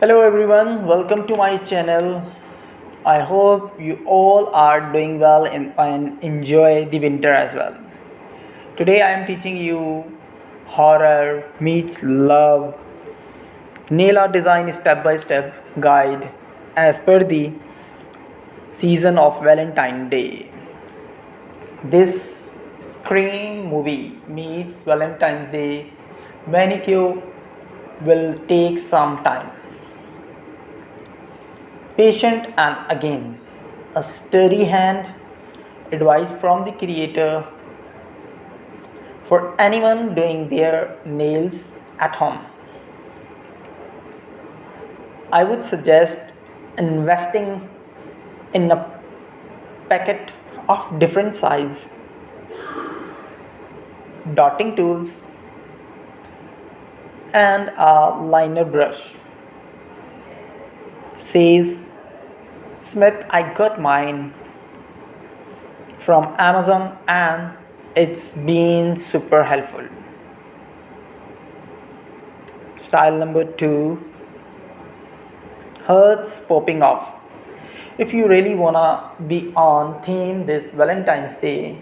Hello everyone, welcome to my channel. I hope you all are doing well and enjoy the winter as well. Today I am teaching you horror meets love nail art design step by step guide as per the season of Valentine Day. This Scream movie meets Valentine's Day manicure will take some time. Patient and again, a sturdy hand, advice from the creator for anyone doing their nails at home. I would suggest investing in a packet of different size dotting tools and a liner brush. Says Smith, I got mine from Amazon and it's been super helpful. Style number 2, hearts popping off. If you really wanna be on theme this Valentine's Day,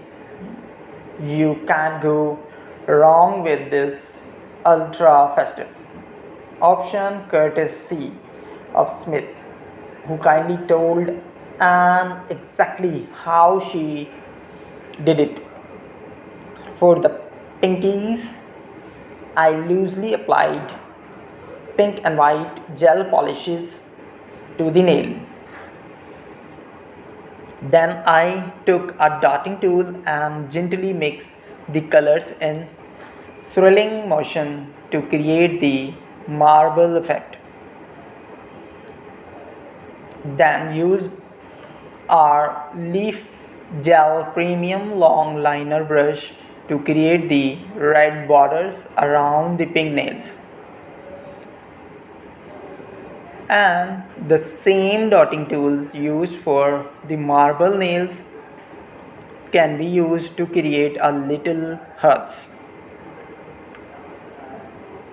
you can't go wrong with this ultra festive option courtesy of Smith, who kindly told Anne exactly how she did it. For the pinkies, I loosely applied pink and white gel polishes to the nail. Then I took a dotting tool and gently mixed the colors in swirling motion to create the marble effect. Then used our leaf gel premium long liner brush to create the red borders around the pink nails. And the same dotting tools used for the marble nails can be used to create a little hearts.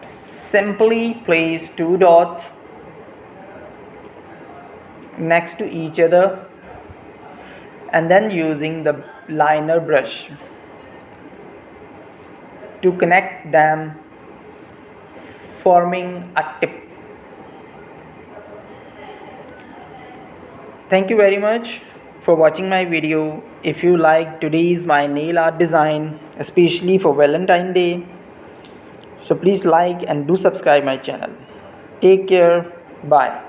Simply place two dots next to each other and then using the liner brush to connect them, forming a tip. Thank you very much for watching my video. If you like today's my nail art design, especially for Valentine Day, so please like and do subscribe my channel. Take care. Bye.